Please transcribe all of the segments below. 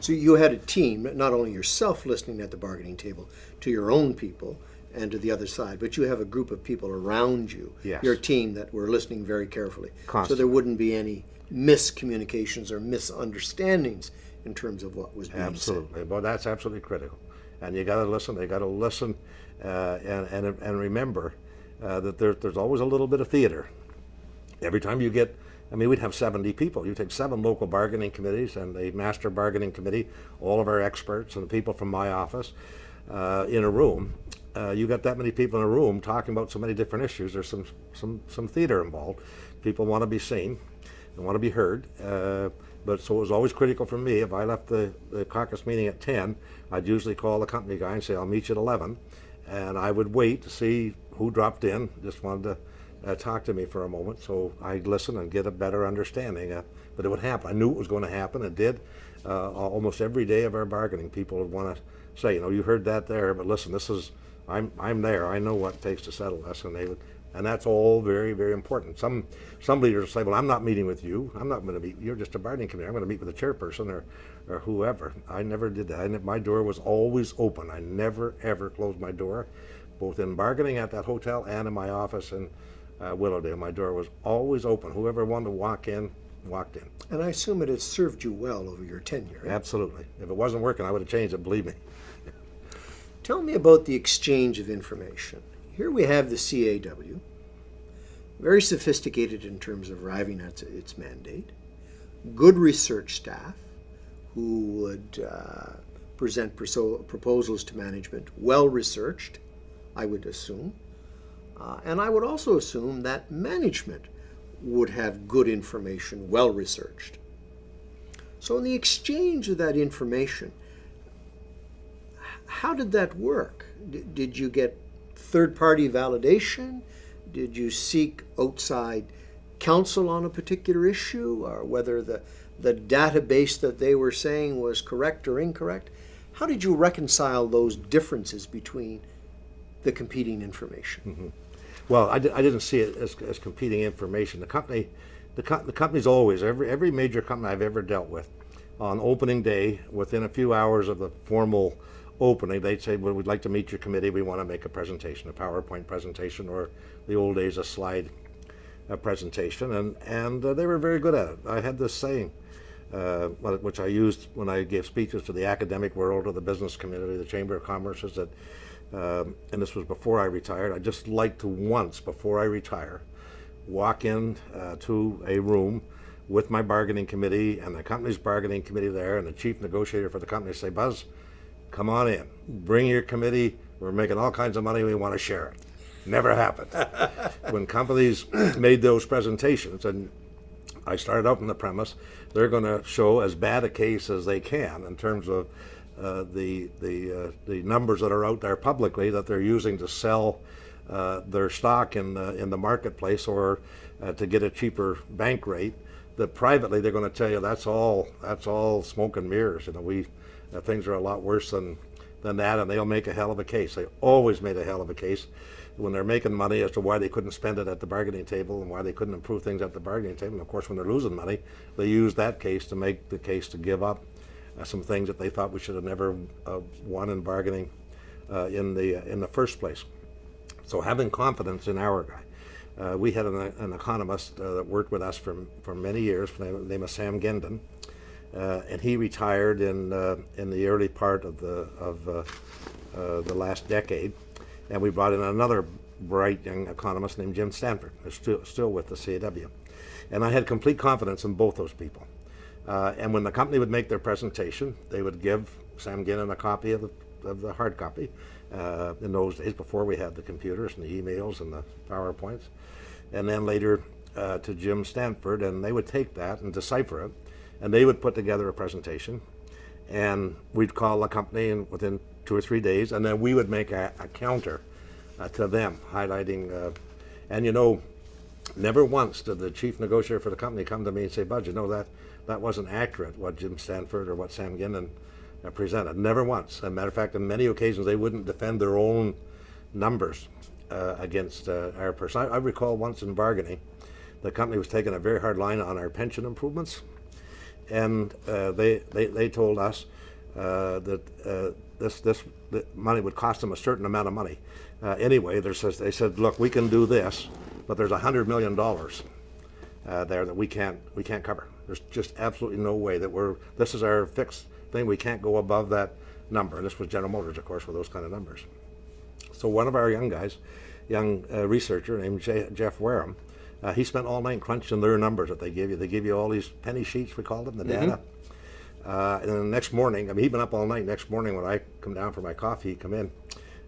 So you had a team, not only yourself listening at the bargaining table to your own people and to the other side, but you have a group of people around you, Yes. your team, that were listening very carefully. Constantly. So there wouldn't be any miscommunications or misunderstandings in terms of what was being Absolutely. Well, that's absolutely critical. And you got to listen. They got to listen, and remember that there's always a little bit of theater. Every time you get, I mean, we'd have 70 people. You take 7 local bargaining committees and a master bargaining committee, all of our experts and the people from my office in a room. You got that many people in a room talking about so many different issues. There's some theater involved. People want to be seen and want to be heard. But so it was always critical for me. If I left the caucus meeting at 10, I'd usually call the company guy and say, I'll meet you at 11. And I would wait to see who dropped in, just wanted to talk to me for a moment. So I'd listen and get a better understanding. But it would happen. I knew it was going to happen. It did. Almost every day of our bargaining, people would want to say, you heard that there, but listen, I'm there. I know what it takes to settle this. And that's all very, very important. Some leaders will say, well, I'm not meeting with you. I'm not going to meet. You're just a bargaining committee. I'm going to meet with the chairperson or whoever. I never did that. My door was always open. I never, ever closed my door, both in bargaining at that hotel and in my office in Willowdale. My door was always open. Whoever wanted to walk in, walked in. And I assume it has served you well over your tenure. Absolutely. If it wasn't working, I would have changed it, believe me. Tell me about the exchange of information. Here we have the CAW, very sophisticated in terms of arriving at its mandate, good research staff who would present proposals to management, well researched, I would assume. And I would also assume that management would have good information, well researched. So in the exchange of that information, how did that work? Did you get third-party validation? Did you seek outside counsel on a particular issue, or whether the database that they were saying was correct or incorrect? How did you reconcile those differences between the competing information? Mm-hmm. Well, I didn't see it as competing information. The company's always, every major company I've ever dealt with, on opening day, within a few hours of the formal opening, they'd say, well, we'd like to meet your committee. We want to make a presentation, a PowerPoint presentation, or the old days, a slide presentation. And they were very good at it. I had this saying, which I used when I gave speeches to the academic world, or the business community, the Chamber of Commerce, is that, and this was before I retired, I'd just like to once, before I retire, walk in to a room with my bargaining committee and the company's bargaining committee there, and the chief negotiator for the company, say, Buzz, come on in, bring your committee, we're making all kinds of money, we want to share it. Never happened. When companies made those presentations, and I started out on the premise, they're going to show as bad a case as they can in terms of the numbers that are out there publicly that they're using to sell their stock in the marketplace, or to get a cheaper bank rate. That privately they're going to tell you that's all smoke and mirrors. Things are a lot worse than that, and they'll make a hell of a case. They always made a hell of a case when they're making money as to why they couldn't spend it at the bargaining table and why they couldn't improve things at the bargaining table. And of course, when they're losing money, they use that case to make the case to give up some things that they thought we should have never won in bargaining in the first place. So having confidence in our guy. We had an economist that worked with us for many years, name of Sam Gendon, and he retired in the early part of the last decade, and we brought in another bright young economist named Jim Stanford, who's still with the CAW, and I had complete confidence in both those people. And when the company would make their presentation, they would give Sam Gendon a copy of the hard copy. In those days, before we had the computers and the emails and the PowerPoints, and then later to Jim Stanford, and they would take that and decipher it, and they would put together a presentation, and we'd call the company within 2 or 3 days, and then we would make a counter to them, highlighting, and never once did the chief negotiator for the company come to me and say, Bud, that wasn't accurate, what Jim Stanford or what Sam Gendon presented. Never once. As a matter of fact, on many occasions, they wouldn't defend their own numbers against our person. I recall once in bargaining, the company was taking a very hard line on our pension improvements, and they told us that this money would cost them a certain amount of money. Anyway, they said, look, we can do this, but there's $100 million there that we can't cover. There's just absolutely no way that this is our fixed thing. We can't go above that number. And this was General Motors, of course, with those kind of numbers. So one of our young researcher named Jeff Wareham, he spent all night crunching their numbers that they give you. They give you all these penny sheets, we called them, the data. And then the next morning, I mean, he'd been up all night. Next morning when I come down for my coffee, he'd come in,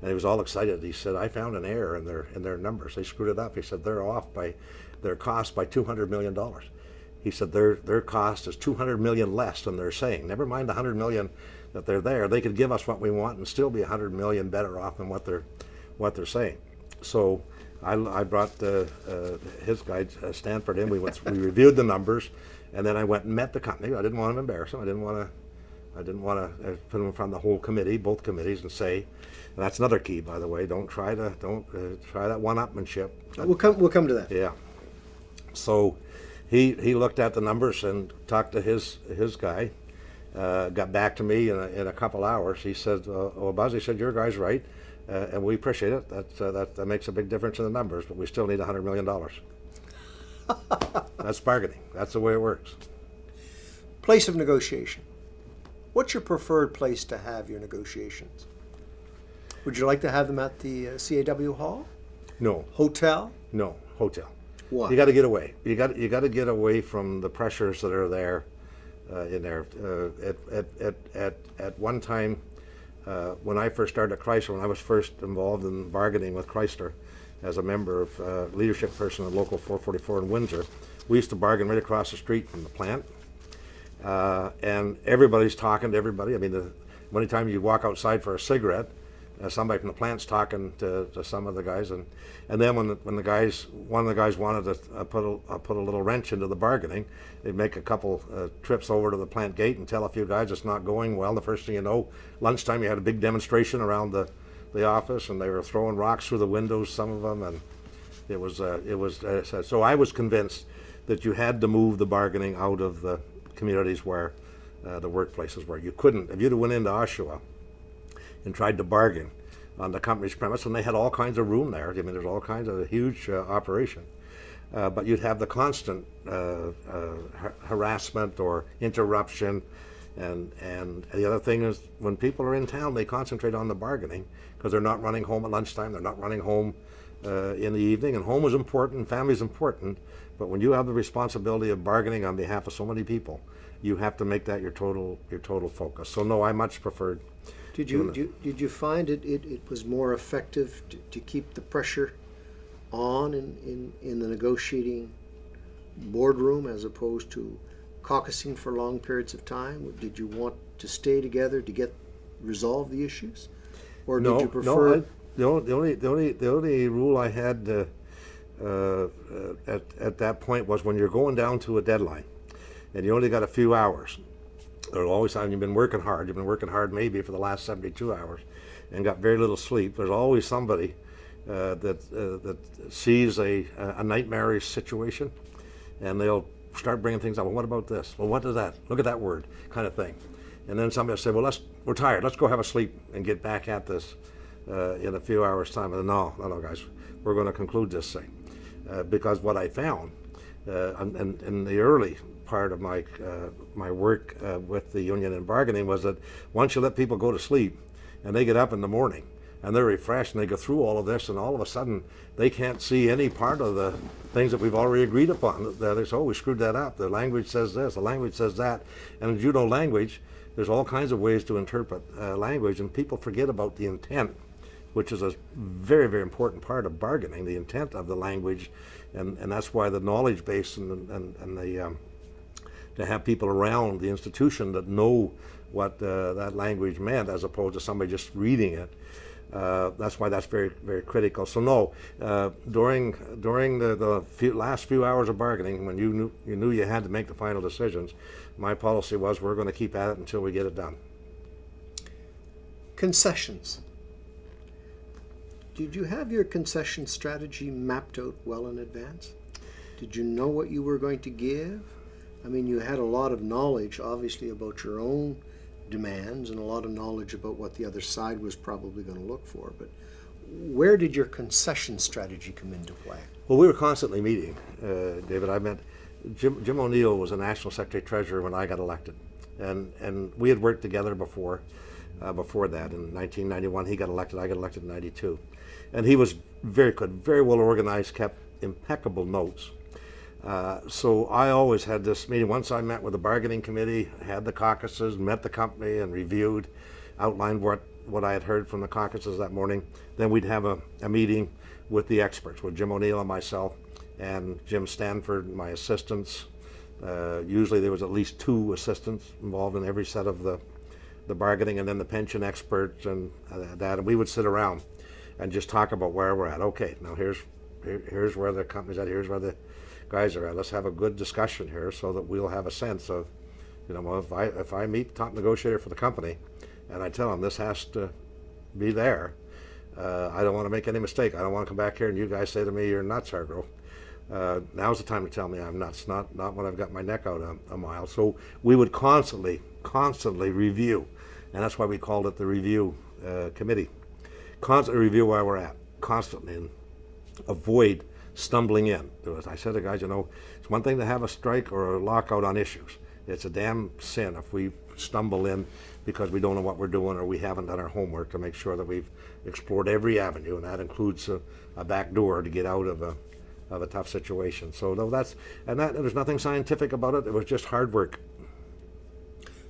and he was all excited. He said, I found an error in their numbers. They screwed it up. He said, they're off by their cost by $200 million. He said, their cost is $200 million less than they're saying. Never mind the $100 million that they're there. They could give us what we want and still be $100 million better off than what they're saying. So I brought his guy Stanford in. We reviewed the numbers, and then I went and met the company. I didn't want to embarrass them. I didn't want to put them in front of the whole committee, both committees, and say. And that's another key, by the way. Don't try that one-upmanship. We'll come to that. Yeah. So he looked at the numbers and talked to his guy. Got back to me in a couple hours. He said, "Oh, Buzz," he said, "your guy's right, and we appreciate it. That makes a big difference in the numbers, but we still need $100 million." That's bargaining. That's the way it works. Place of negotiation. What's your preferred place to have your negotiations? Would you like to have them at the CAW hall? No. Hotel? No, hotel. Why? You got to get away. You got to get away from the pressures that are there. In there, at one time, when I first started at Chrysler, when I was first involved in bargaining with Chrysler, as a member of leadership person at Local 444 in Windsor, we used to bargain right across the street from the plant, and everybody's talking to everybody. I mean, the many times you walk outside for a cigarette, somebody from the plant's talking to some of the guys, and then when one of the guys wanted to put a little wrench into the bargaining, they'd make a couple trips over to the plant gate and tell a few guys it's not going well. The first thing you know, lunchtime you had a big demonstration around the office, and they were throwing rocks through the windows, some of them, and it was so I was convinced that you had to move the bargaining out of the communities where the workplaces were. You couldn't, if you'd have went into Oshawa and tried to bargain on the company's premise, and they had all kinds of room there. I mean, there's all kinds of huge operation, but you'd have the constant harassment or interruption, and the other thing is when people are in town, they concentrate on the bargaining because they're not running home at lunchtime, they're not running home in the evening, and home is important, family is important, but when you have the responsibility of bargaining on behalf of so many people, you have to make that your total focus. So no, I much preferred. Did you find it was more effective to keep the pressure on in the negotiating boardroom as opposed to caucusing for long periods of time? Did you want to stay together to resolve the issues, or did you prefer? No, the only rule I had at that point was when you're going down to a deadline, and you only got a few hours. There's always time you've been working hard. You've been working hard maybe for the last 72 hours, and got very little sleep. There's always somebody that sees a nightmarish situation, and they'll start bringing things up. Well, what about this? Well, what is that? Look at that word, kind of thing. And then somebody will say, well, we're tired. Let's go have a sleep and get back at this in a few hours' time. And no, guys, we're going to conclude this thing. Because what I found in the early part of my work with the union and bargaining was that once you let people go to sleep and they get up in the morning and they're refreshed and they go through all of this, and all of a sudden they can't see any part of the things that we've already agreed upon. They say, oh, we screwed that up. The language says this, the language says that. And as you know, language, there's all kinds of ways to interpret language, and people forget about the intent, which is a very, very important part of bargaining, the intent of the language, and that's why the knowledge base and the to have people around the institution that know what that language meant, as opposed to somebody just reading it. That's why that's very, very critical. So no, during the last few hours of bargaining, when you knew you had to make the final decisions, my policy was we're going to keep at it until we get it done. Concessions. Did you have your concession strategy mapped out well in advance? Did you know what you were going to give? I mean, you had a lot of knowledge, obviously, about your own demands and a lot of knowledge about what the other side was probably going to look for. But where did your concession strategy come into play? Well, we were constantly meeting, David. I met Jim O'Neill was a national secretary treasurer when I got elected, and we had worked together before that. In 1991, he got elected. I got elected in '92, and he was very good, very well organized, kept impeccable notes. So I always had this meeting. Once I met with the bargaining committee, had the caucuses, met the company, and reviewed, outlined what I had heard from the caucuses that morning. Then we'd have a meeting with the experts, with Jim O'Neill and myself, and Jim Stanford, my assistants. Usually there was at least 2 assistants involved in every set of the bargaining, and then the pension experts and that. And we would sit around and just talk about where we're at. Okay, now here's where the company's at. Here's where the guys are at. Let's have a good discussion here so that we'll have a sense of, well, if I meet top negotiator for the company and I tell him this has to be there, I don't want to make any mistake. I don't want to come back here and you guys say to me, you're nuts, Hargrove. Now's the time to tell me I'm nuts, not when I've got my neck out a mile. So we would constantly review, and that's why we called it the review committee. Constantly review where we're at, constantly, and avoid stumbling in. I said to guys, it's one thing to have a strike or a lockout on issues. It's a damn sin if we stumble in because we don't know what we're doing or we haven't done our homework to make sure that we've explored every avenue, and that includes a back door to get out of a tough situation. So no, there's nothing scientific about it. It was just hard work.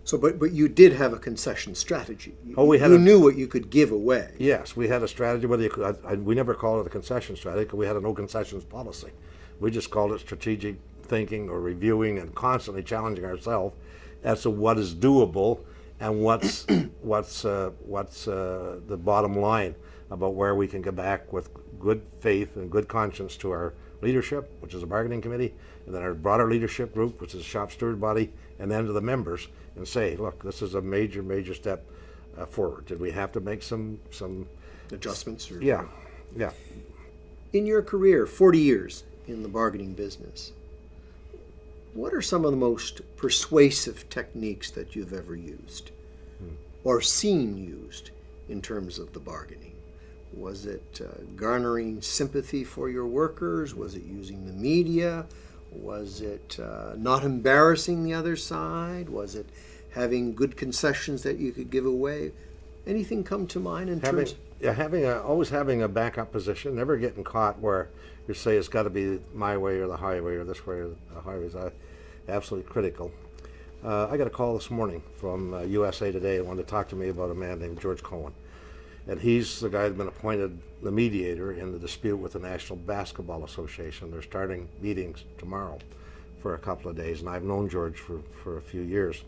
So, but you did have a concession strategy. You knew what you could give away. Yes, we had a strategy. We never called it a concession strategy because we had a no concessions policy. We just called it strategic thinking or reviewing and constantly challenging ourselves as to what is doable and what's the bottom line about where we can get back with good faith and good conscience to our leadership, which is a bargaining committee, and then our broader leadership group, which is a shop steward body, and then to the members, and say, look, this is a major step forward. Did we have to make some adjustments? Yeah. In your career, 40 years in the bargaining business, what are some of the most persuasive techniques that you've ever used or seen used in terms of the bargaining? Was it garnering sympathy for your workers? Was it using the media? Was it not embarrassing the other side? Was it having good concessions that you could give away? Anything come to mind in terms? Always having a backup position, never getting caught where you say it's got to be my way or the highway or this way or the highways. Absolutely critical. I got a call this morning from USA Today and wanted to talk to me about a man named George Cohen. And he's the guy who's been appointed the mediator in the dispute with the National Basketball Association. They're starting meetings tomorrow for a couple of days, and I've known George for a few years.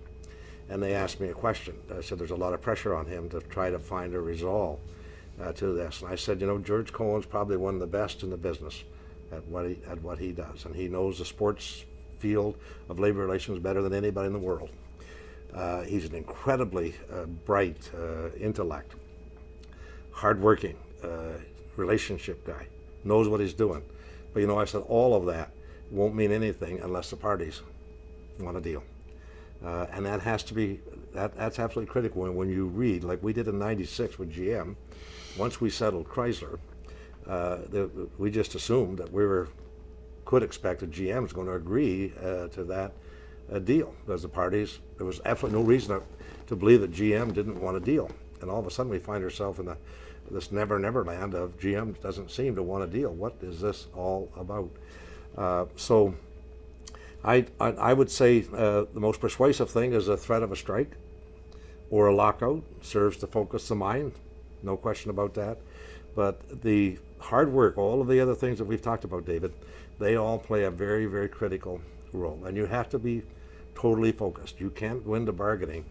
And they asked me a question. I said there's a lot of pressure on him to try to find a resolve to this. And I said, George Cohen's probably one of the best in the business at what he does, and he knows the sports field of labor relations better than anybody in the world. He's an incredibly bright intellect, hardworking relationship guy, knows what he's doing. But I said all of that won't mean anything unless the parties want a deal. And that has to be, that's absolutely critical. When you read, like we did in '96 with GM, once we settled Chrysler, we just assumed that could expect that GM is going to agree to that deal, because the parties, there was absolutely no reason to believe that GM didn't want a deal. And all of a sudden we find ourselves in this never land of GM doesn't seem to want a deal. What is this all about? So I would say the most persuasive thing is a threat of a strike or a lockout serves to focus the mind, no question about that. But the hard work, all of the other things that we've talked about, David, they all play a very critical role. And you have to be totally focused. You can't go into bargaining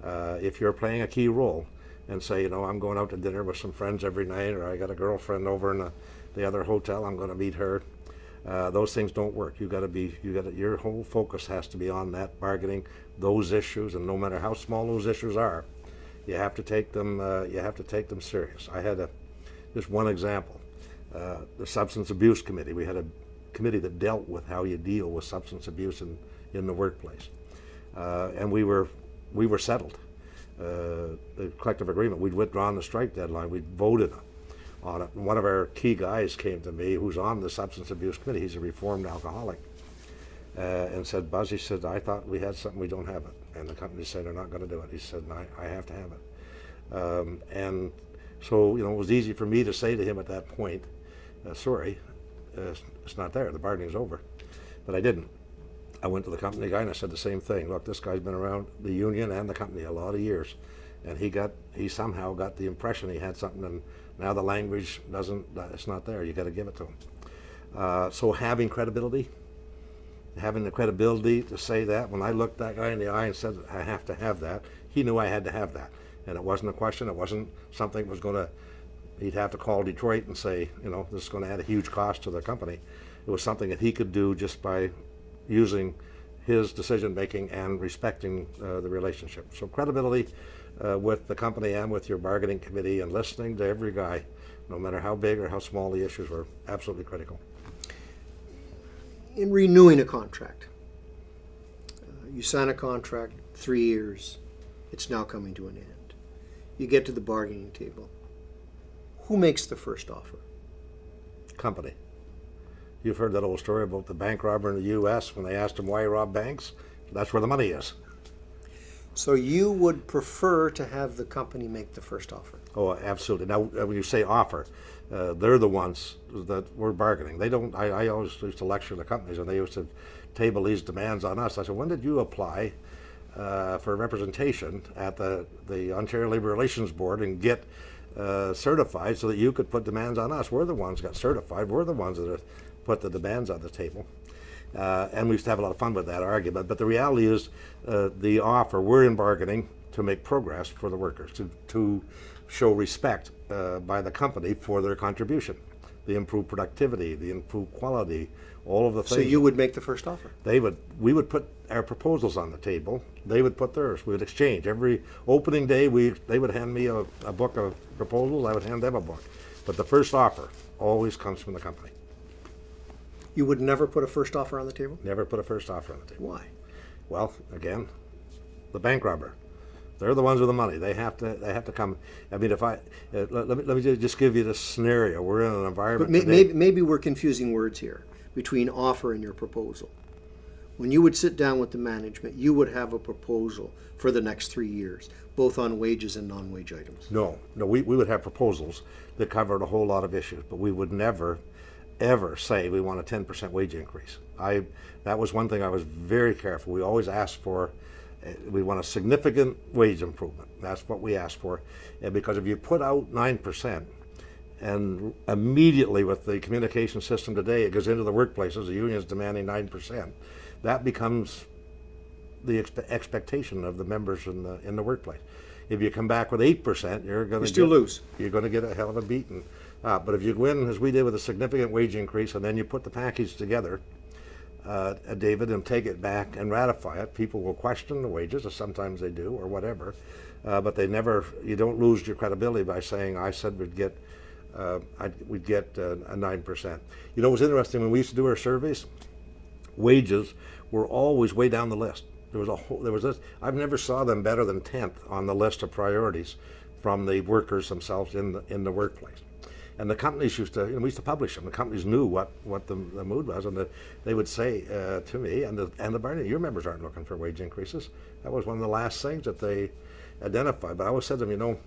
if you're playing a key role and say, I'm going out to dinner with some friends every night, or I got a girlfriend over in the other hotel, I'm going to meet her. Those things don't work. Your whole focus has to be on that bargaining, those issues, and no matter how small those issues are, you have to take them. Serious. I had just one example. The Substance Abuse Committee. We had a committee that dealt with how you deal with substance abuse in in the workplace. And we were settled. The collective agreement, we'd withdrawn the strike deadline, we'd voted on it. And one of our key guys came to me, who's on the substance abuse committee, he's a reformed alcoholic, and said, Buzz, he said, I thought we had something, we don't have it. And the company said they're not going to do it. He said, I have to have it. And so, it was easy for me to say to him at that point, sorry, it's not there, the bargaining's over. But I didn't. I went to the company guy and I said the same thing. Look, this guy's been around the union and the company a lot of years, and he somehow got the impression he had something, and now the language it's not there. You got to give it to him. So having the credibility to say that, when I looked that guy in the eye and said, I have to have that, he knew I had to have that. And it wasn't a question, it wasn't something that was he'd have to call Detroit and say, this is going to add a huge cost to the company. It was something that he could do just by using his decision making and respecting the relationship. So credibility with the company and with your bargaining committee, and listening to every guy, no matter how big or how small the issues were, absolutely critical. In renewing a contract, you sign a contract, 3 years, it's now coming to an end. You get to the bargaining table. Who makes the first offer? Company. You've heard that old story about the bank robber in the U.S. when they asked him why he robbed banks. That's where the money is. So you would prefer to have the company make the first offer? Oh, absolutely. Now, when you say offer, they're the ones that we're bargaining. They don't. I always used to lecture the companies, and they used to table these demands on us. I said, when did you apply for representation at the Ontario Labour Relations Board and get certified so that you could put demands on us? We're the ones that got certified. We're the ones that put the demands on the table. And we used to have a lot of fun with that argument. But the reality is, the offer, we're in bargaining to make progress for the workers, to show respect by the company for their contribution, the improved productivity, the improved quality, all of the things. So you would make the first offer? We would put our proposals on the table. They would put theirs. We would exchange. Every opening day, they would hand me a book of proposals. I would hand them a book. But the first offer always comes from the company. You would never put a first offer on the table? Never put a first offer on the table. Why? Well, again, the bank robber. They're the ones with the money. They have to come. I mean, if let me just give you this scenario. We're in an environment. But maybe we're confusing words here between offer and your proposal. When you would sit down with the management, you would have a proposal for the next 3 years, both on wages and non-wage items. No, we would have proposals that covered a whole lot of issues, but we would never, ever say we want a 10% wage increase. That was one thing I was very careful. We always asked for, we want a significant wage improvement. That's what we asked for. And because if you put out 9%, and immediately with the communication system today, it goes into the workplaces, the union's demanding 9%, that becomes the expectation of the members in the workplace. If you come back with 8%, you're going to still lose. You're going to get a hell of a beating. But if you go in, as we did, with a significant wage increase, and then you put the package together, David, and take it back and ratify it, people will question the wages, or sometimes they do, or whatever. But you don't lose your credibility by saying, I said we'd get a 9%. You know, it was interesting when we used to do our surveys, wages were always way down the list. There was this. I've never saw them better than 10th on the list of priorities from the workers themselves in the workplace. And the companies we used to publish them. The companies knew what the mood was, and they would say to me and the bargaining, your members aren't looking for wage increases. That was one of the last things that they identified. But I always said to them,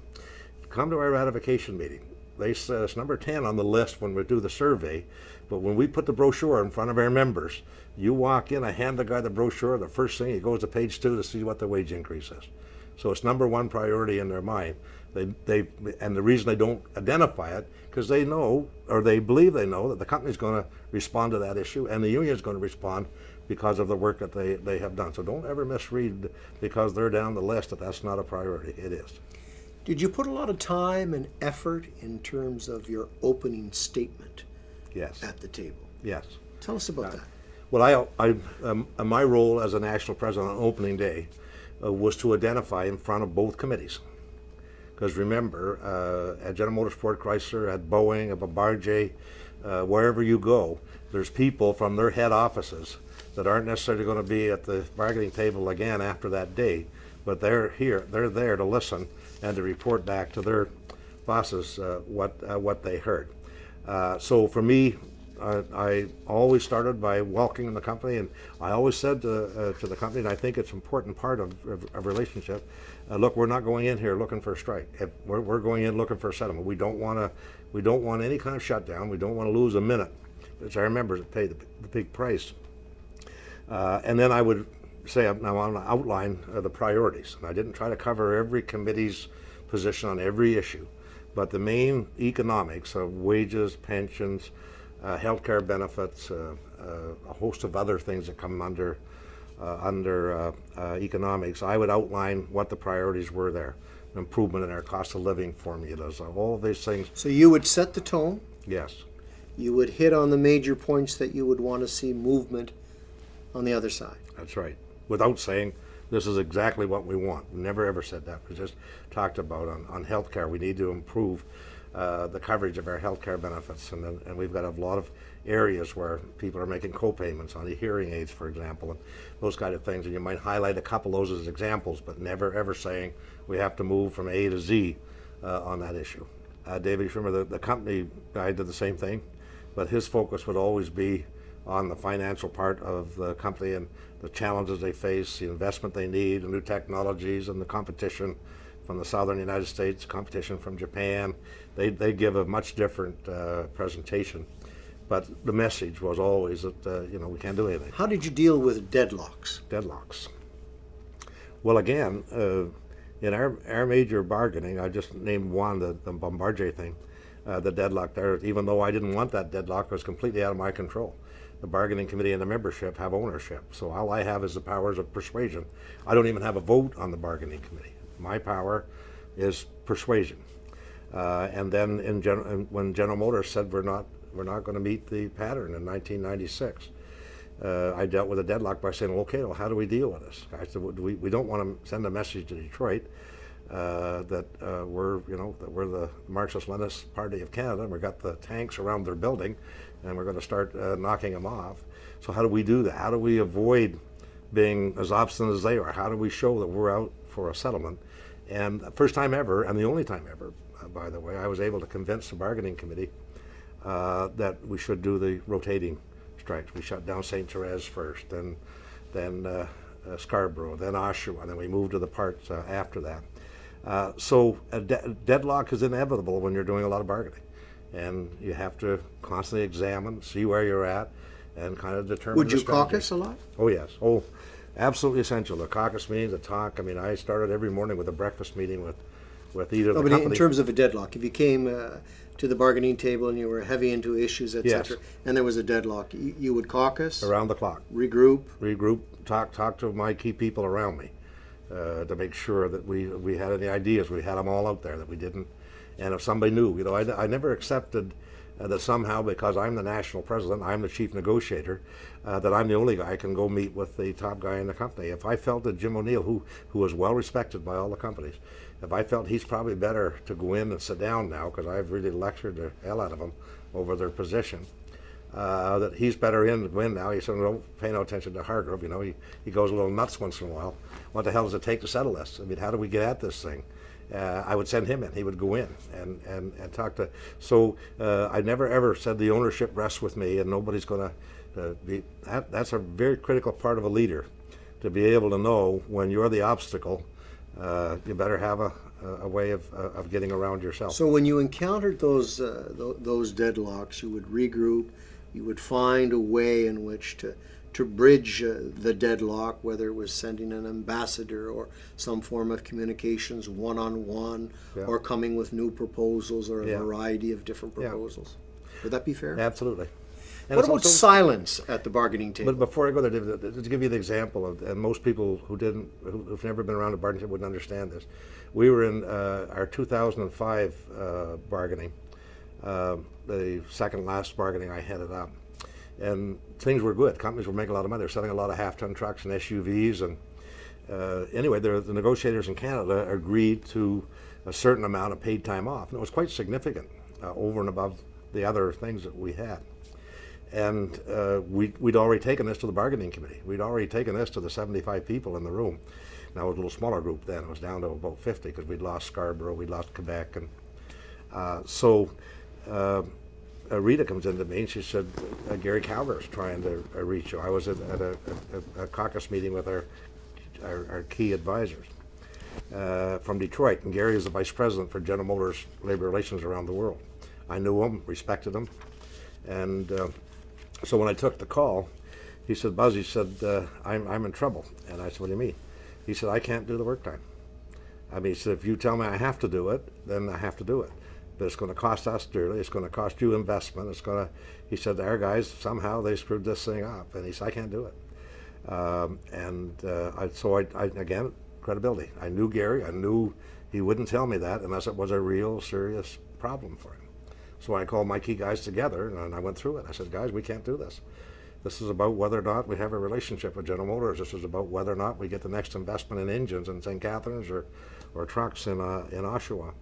come to our ratification meeting. They said it's number 10 on the list when we do the survey, but when we put the brochure in front of our members, you walk in, I hand the guy the brochure, the first thing, he goes to page 2 to see what the wage increase is. So it's number 1 priority in their mind. And the reason they don't identify it, because they know, or they believe they know, that the company's going to respond to that issue, and the union's going to respond because of the work that they have done. So don't ever misread because they're down the list that that's not a priority. It is. Did you put a lot of time and effort in terms of your opening statement? Yes. At the table? Yes. Tell us about that. Well, my role as a national president on opening day was to identify in front of both committees. Because remember, at General Motors, Ford, Chrysler, at Boeing, at Bombardier, wherever you go, there's people from their head offices that aren't necessarily going to be at the bargaining table again after that day, but they're there to listen and to report back to their bosses what they heard. So for me, I always started by welcoming the company, and I always said to the company, and I think it's an important part of a relationship, look, we're not going in here looking for a strike. We're going in looking for a settlement. We don't want any kind of shutdown. We don't want to lose a minute. It's our members that pay the big price. And then I would say, now I want to outline the priorities. And I didn't try to cover every committee's position on every issue, but the main economics of wages, pensions, healthcare benefits, a host of other things that come under economics. I would outline what the priorities were there. Improvement in our cost of living formulas, all of these things. So you would set the tone. Yes. You would hit on the major points that you would want to see movement on the other side. That's right. Without saying, this is exactly what we want. We never ever said that. We just talked about on healthcare. We need to improve the coverage of our healthcare benefits, and we've got a lot of areas where people are making co-payments on the hearing aids, for example, and those kind of things. And you might highlight a couple of those as examples, but never ever saying we have to move from A to Z on that issue. David, you remember the company guy did the same thing, but his focus would always be on the financial part of the company and the challenges they face, the investment they need, the new technologies, and the competition from the southern United States, competition from Japan. They give a much different presentation, but the message was always that we can't do anything. How did you deal with deadlocks? Deadlocks. Well, again, in our major bargaining, I just named one, the Bombardier thing, the deadlock there. Even though I didn't want that deadlock, it was completely out of my control. The bargaining committee and the membership have ownership, so all I have is the powers of persuasion. I don't even have a vote on the bargaining committee. My power is persuasion. And then when General Motors said we're not going to meet the pattern in 1996, I dealt with a deadlock by saying, okay, well, how do we deal with this? I said, we don't want to send a message to Detroit that we're the Marxist-Leninist Party of Canada, and we've got the tanks around their building, and we're going to start knocking them off. So how do we do that? How do we avoid being as obstinate as they are? How do we show that we're out for a settlement? And the first time ever, and the only time ever, by the way, I was able to convince the bargaining committee that we should do the rotating strikes. We shut down St. Therese first, then Scarborough, then Oshawa, and then we moved to the parts after that. So a deadlock is inevitable when you're doing a lot of bargaining, and you have to constantly examine, see where you're at, and kind of determine. Would the you strategy. caucus a lot? Oh yes. Oh, absolutely essential. The caucus meetings, the talk. I mean, I started every morning with a breakfast meeting with either No, the but company. in terms of a deadlock, if you came to the bargaining table and you were heavy into issues, etc., Yes. and there was a deadlock, you would caucus, Around the clock. regroup. Talk to my key people around me to make sure that we had any ideas. We had them all out there, that we didn't. And if somebody knew, I never accepted that somehow, because I'm the national president, I'm the chief negotiator, that I'm the only guy who can go meet with the top guy in the company. If I felt that Jim O'Neill, who was well respected by all the companies, if I felt he's probably better to go in and sit down now, because I've really lectured the hell out of him over their position, that he's better in to win now. He said, don't pay no attention to Hargrove. He goes a little nuts once in a while. What the hell does it take to settle this? I mean, how do we get at this thing? I would send him in. He would go in and talk to. So I never ever said the ownership rests with me, and nobody's going to be. That's a very critical part of a leader, to be able to know when you're the obstacle. You better have a way of getting around yourself. So when you encountered those deadlocks, you would regroup. You would find a way in which to bridge the deadlock, whether it was sending an ambassador or some form of communications one-on-one, Yeah. or coming with new proposals or a Yeah. variety of different Yeah. proposals. Would that be fair? Absolutely. And What it's about also- silence at the bargaining table? But before I go there, David, to give you the example of, and most people who've never been around a bargaining table wouldn't understand this. We were in our 2005 bargaining, the second last bargaining I headed up, and things were good. Companies were making a lot of money. They were selling a lot of half-ton trucks and SUVs, and anyway, the negotiators in Canada agreed to a certain amount of paid time off, and it was quite significant over and above the other things that we had. And we'd already taken this to the bargaining committee. We'd already taken this to the 75 people in the room. Now it was a little smaller group then. It was down to about 50 because we'd lost Scarborough, we'd lost Quebec. And Rita comes into me and she said, Gary Calvert's trying to reach you. I was at a caucus meeting with our key advisors from Detroit, and Gary is the vice president for General Motors Labor Relations around the world. I knew him, respected him, and so when I took the call, he said, Buzz, he said, I'm in trouble. And I said, what do you mean? He said, I can't do the work time. I mean, he said, if you tell me I have to do it, then I have to do it. But it's going to cost us dearly. It's going to cost you investment. It's going to, he said, our guys, somehow they screwed this thing up. And he said, I can't do it. So again, credibility. I knew Gary. I knew he wouldn't tell me that unless it was a real serious problem for him. So I called my key guys together and I went through it. I said, guys, we can't do this. This is about whether or not we have a relationship with General Motors. This is about whether or not we get the next investment in engines in St. Catharines or trucks in Oshawa.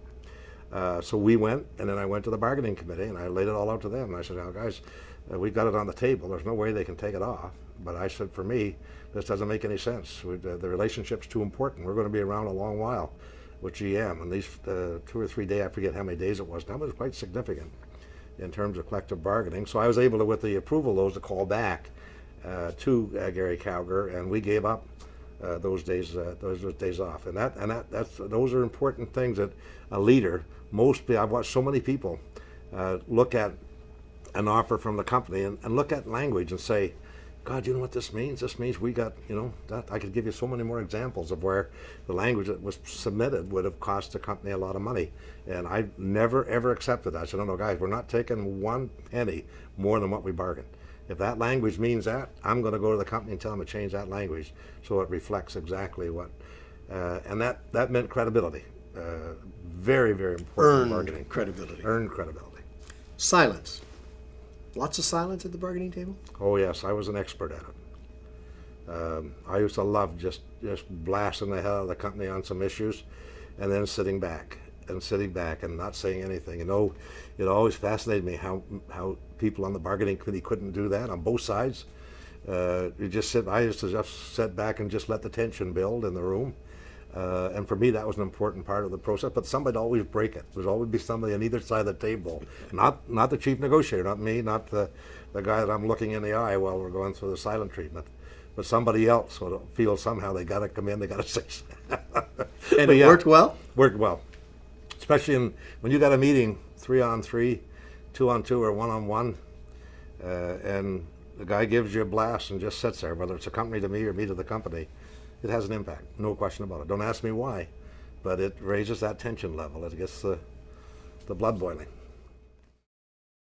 So we went, and then I went to the bargaining committee and I laid it all out to them. And I said, now guys, we've got it on the table. There's no way they can take it off. But I said, for me, this doesn't make any sense. The relationship's too important. We're going to be around a long while with GM. And these 2 or 3 days, I forget how many days it was now, but it was quite significant in terms of collective bargaining. So I was able to, with the approval of those, to call back to Gary Calger, and we gave up those days off. And those are important things that a leader, I've watched so many people look at an offer from the company and look at language and say, God, you know what this means? This means we got, that I could give you so many more examples of where the language that was submitted would have cost the company a lot of money. And I never, ever accepted that. I said, no, guys, we're not taking one penny more than what we bargained. If that language means that, I'm going to go to the company and tell them to change that language so it reflects exactly what, and that meant credibility. Very, very important. Bargaining. Credibility. Earned credibility. Silence. Lots of silence at the bargaining table? Oh yes, I was an expert at it. I used to love just blasting the hell out of the company on some issues and then sitting back and not saying anything. It always fascinated me how people on the bargaining committee couldn't do that on both sides. I used to just sit back and just let the tension build in the room. And for me, that was an important part of the process. But somebody'd always break it. There'd always be somebody on either side of the table. Not the chief negotiator, not me, not the guy that I'm looking in the eye while we're going through the silent treatment. But somebody else would feel somehow they got to come in, they got to say something. And it worked well? Worked well. Especially when you got a meeting 3-on-3, 2-on-2, or 1-on-1, and the guy gives you a blast and just sits there, whether it's a company to me or me to the company. It has an impact, no question about it. Don't ask me why, but it raises that tension level. It gets the blood boiling.